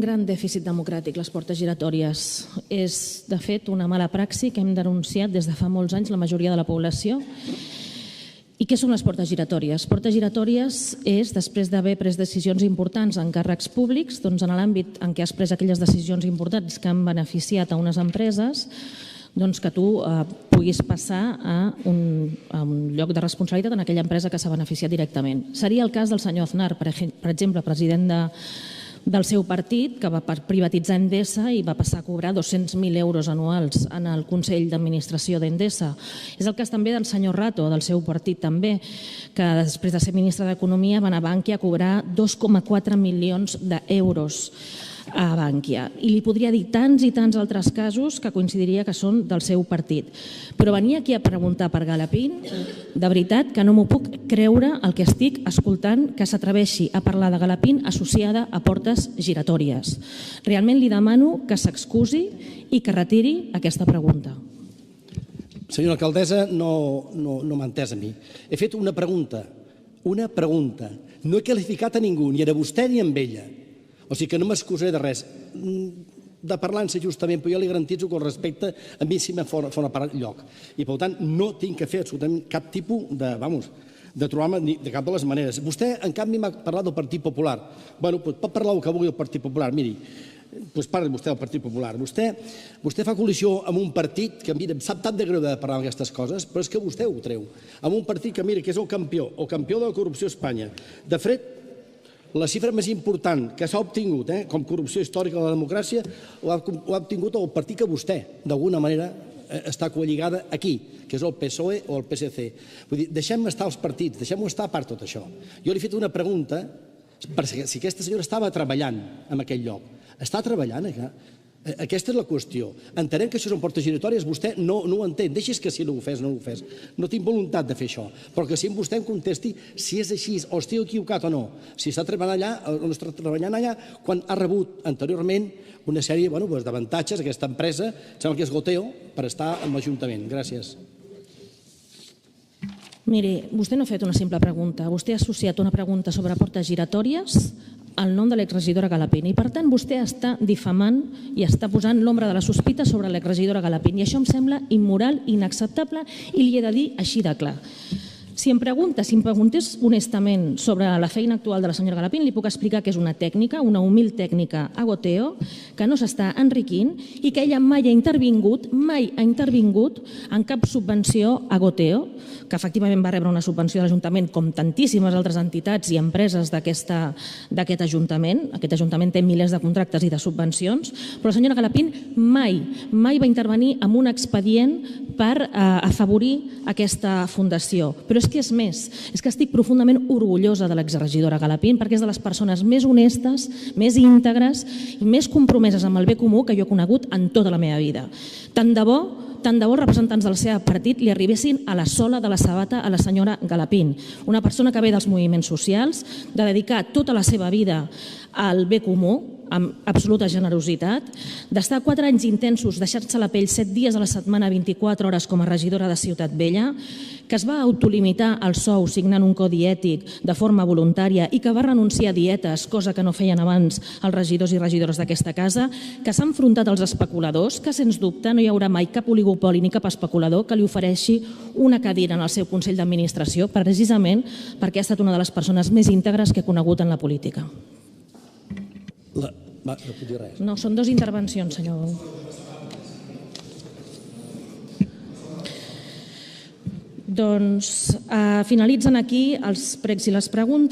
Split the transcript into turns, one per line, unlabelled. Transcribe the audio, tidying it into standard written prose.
gran dèficit democràtic, les portes giratòries. És, de fet, una mala praxi que hem denunciat des de fa molts anys la majoria de la població. I què són les portes giratòries? Portes giratòries és, després d'haver pres decisions importants en càrrecs públics, doncs en l'àmbit en què has pres aquelles decisions importants que han beneficiat a unes empreses, doncs que tu puguis passar a un lloc de responsabilitat en aquella empresa que s'ha beneficiat directament. Seria el cas del senyor Aznar, per exemple, president del seu partit, que va privatitzar Endesa i va passar a cobrar 200.000 euros anuals en el Consell d'Administració d'Endesa. És el cas també del senyor Rato, del seu partit també, que després de ser ministre d'Economia va anar a Bankia a cobrar 2,4 milions d'euros a Bankia. I li podria dir tants i tants altres casos que coincidiria que són del seu partit. Però venir aquí a preguntar per Galapín, de veritat que no m'ho puc creure el que estic escoltant, que s'atreveixi a parlar de Galapín associada a portes giratòries. Realment li demano que s'excusi i que retiri aquesta pregunta.
Senyora alcaldessa, no m'ha entès a mi. He fet una pregunta. No he qualificat a ningú, ni a vostè ni a ella. O sigui que no m'excusaré de res. De parlar-se justament, però jo li garantitzo que el respecte a mi sí me fa una part lloc. I per tant no tinc que fer absolutament cap tipus de trobar-me de cap de les maneres. Vostè, en canvi, m'ha parlat del Partit Popular. Bé, pot parlar el que vulgui del Partit Popular. Miri, doncs parli vostè del Partit Popular. Vostè fa coalició amb un partit que, mira, em sap tant de greu de parlar d'aquestes coses, però és que vostè ho treu. Amb un partit que, mira, que és el campió de la corrupció a Espanya. De fet, la xifra més important que s'ha obtingut com corrupció històrica de la democràcia l'ha obtingut el partit que vostè, d'alguna manera, està coalligada aquí, que és el PSOE o el PSC. Vull dir, deixem estar els partits, deixem-ho estar a part tot això. Jo li he fet una pregunta per si aquesta senyora estava treballant en aquell lloc. Està treballant allà? Aquesta és la qüestió. Entenem que això són portes giratòries, vostè no ho entén. Deixi's que si no ho fes, no ho fes. No tinc voluntat de fer això. Però que si vostè em contesti si és així o estic equivocat o no. Si està treballant allà o no està treballant allà, quan ha rebut anteriorment una sèrie d'avantatges aquesta empresa, sembla que és Goteo, per estar en l'Ajuntament. Gràcies.
Miri, vostè no ha fet una simple pregunta. Vostè ha associat una pregunta sobre portes giratòries al nom de l'exregidora Galapín. I, per tant, vostè està difamant i està posant l'ombra de la sospita sobre l'exregidora Galapín. I això em sembla immoral, inacceptable, i li he de dir així de clar. Si em preguntés honestament sobre la feina actual de la senyora Galapín, li puc explicar que és una tècnica, una humil tècnica a Goteo, que no s'està enriquint i que ella mai ha intervingut en cap subvenció a Goteo, que efectivament va rebre una subvenció de l'Ajuntament com tantíssimes altres entitats i empreses d'aquest Ajuntament. Aquest Ajuntament té milers de contractes i de subvencions, però la senyora Galapín mai va intervenir en un expedient per afavorir aquesta fundació. Però és que és més, és que estic profundament orgullosa de l'exregidora Galapín perquè és de les persones més honestes, més íntegres i més compromeses amb el bé comú que jo he conegut en tota la meva vida. Tant de bo els representants del seu partit li arribessin a la sola de la sabata a la senyora Galapín, una persona que ve dels moviments socials, de dedicar tota la seva vida al bé comú, amb absoluta generositat, d'estar 4 anys intensos, deixar-se la pell 7 dies a la setmana, 24 hores com a regidora de Ciutat Vella, que es va autolimitar el sou signant un codi ètic de forma voluntària i que va renunciar a dietes, cosa que no feien abans els regidors i regidores d'aquesta casa, que s'ha enfrontat als especuladors, que sens dubte no hi haurà mai cap oligopoli ni cap especulador que li ofereixi una cadira en el seu Consell d'Administració, precisament perquè ha estat una de les persones més íntegres que he conegut en la política.
No puc dir res.
No, són 2 intervencions, senyor. Doncs finalitzen aquí els pregs i les preguntes.